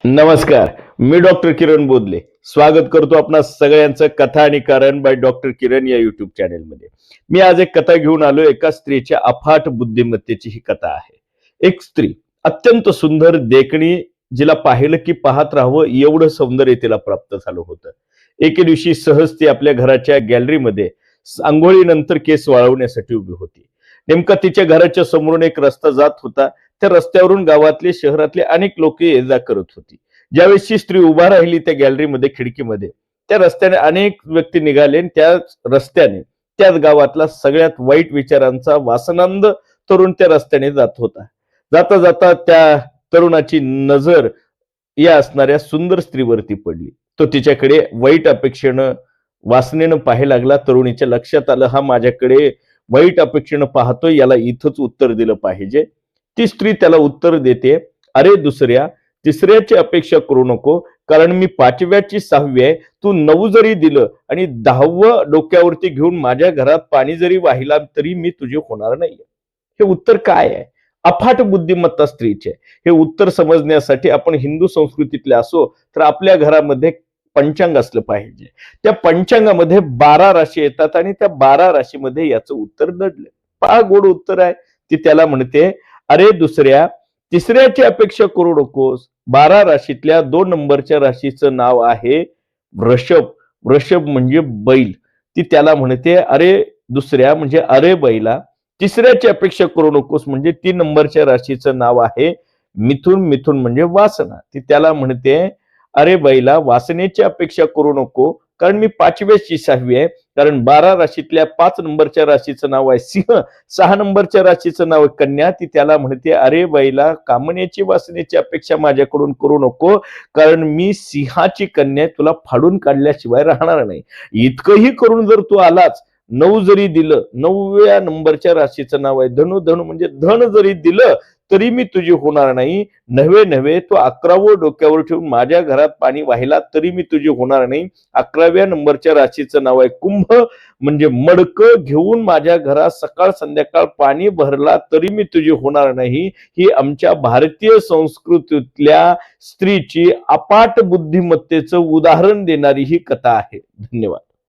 नमस्कार. मी डॉक्टर किरण बोदले. स्वागत करतो आपणा सगळ्यांचं कथा आणि कारण बाय डॉक्टर किरण या युट्यूब चॅनेलमध्ये. मी आज एक कथा घेऊन आलो. एका स्त्रीच्या अफाट बुद्धिमत्तेची ही कथा आहे. एक स्त्री अत्यंत सुंदर, देखणी, जिला पाहिलं की पाहत राहावं एवढं सौंदर्य तिला प्राप्त झालं होतं. एके दिवशी सहज ती आपल्या घराच्या गॅलरीमध्ये अंघोळीनंतर केस वाळवण्यासाठी उभी होती. नेमका तिच्या घराच्या समोरून एक रस्ता जात होता. त्या रस्त्यावरून गावातले, शहरातले अनेक लोक ये जा करत होती. ज्यावेळेस ही स्त्री उभा राहिली त्या गॅलरीमध्ये, खिडकीमध्ये, त्या रस्त्याने अनेक व्यक्ती निघाले आणि त्याच रस्त्याने त्याच गावातला सगळ्यात वाईट विचारांचा वासनांध तरुण त्या रस्त्याने जात होता. जाता जाता त्या तरुणाची नजर या असणाऱ्या सुंदर स्त्रीवरती पडली. तो तिच्याकडे वाईट अपेक्षेनं, वासनेनं पाहायला लागला. तरुणीच्या लक्षात आलं, हा माझ्याकडे वाईट अपेक्षेनं पाहतोय, याला इथंच उत्तर दिलं पाहिजे. ती स्त्री त्याला उत्तर देते, अरे दुसऱ्या, तिसऱ्याची अपेक्षा करू नको, कारण मी 5व्याची 6वी आहे. तू 9 जरी दिलं आणि 10वं डोक्यावरती घेऊन माझ्या घरात पाणी जरी वाहिला तरी मी तुझे होणार नाहीये. हे उत्तर काय आहे? अफाट बुद्धिमत्ता स्त्रीचे. हे उत्तर समजण्यासाठी आपण हिंदू संस्कृतीतले असो तर आपल्या घरामध्ये पंचांग असलं पाहिजे. त्या पंचांगामध्ये 12 राशी येतात आणि त्या 12 राशीमध्ये याचं उत्तर दडलं. पहा, गोड उत्तर आहे. ती त्याला म्हणते, अरे दुसऱ्या, तिसऱ्याची अपेक्षा करू नकोस. 12 राशीतल्या 2 नंबरच्या राशीचं नाव आहे वृषभ. वृषभ म्हणजे बैल. ती त्याला म्हणते, अरे दुसऱ्या म्हणजे अरे बैला, तिसऱ्याची अपेक्षा करू नकोस. म्हणजे 3 नंबरच्या राशीचं नाव आहे मिथुन. मिथुन म्हणजे वासना. ती त्याला म्हणते, अरे बैला, वासनेची अपेक्षा करू नको, कारण मी 5व्याची 6वी आहे. कारण 12 राशीतल्या 5 नंबरच्या राशीचं नाव आहे सिंह, 6 नंबरच्या राशीचं नाव आहे कन्या. ती त्याला म्हणते, अरे बैला, कामनेची वासनेची अपेक्षा माझ्याकडून करू नको, कारण मी सिंहाची कन्या, तुला फाडून काढल्याशिवाय राहणार नाही. इतकंही करून जर तू आलाच, 9 जरी दिलं, 9व्या नंबरच्या राशीचं नाव आहे धनु. धनु म्हणजे धन जरी दिलं तरी मी तुझी होणार नाही. नव्हे नव्हे, तू 11वं डोक्यावर ठेवून माझ्या घरात पाणी वाहिला तरी मी तुझी होणार नाही. 11व्या नंबरच्या राशीचं नाव आहे कुंभ, म्हणजे मडकं घेऊन माझ्या घरात सकाळ संध्याकाळ पाणी भरला तरी मी तुझी होणार नाही. ही आमच्या भारतीय संस्कृतीतल्या स्त्रीची अपाट बुद्धिमत्तेचं उदाहरण देणारी ही कथा आहे. धन्यवाद.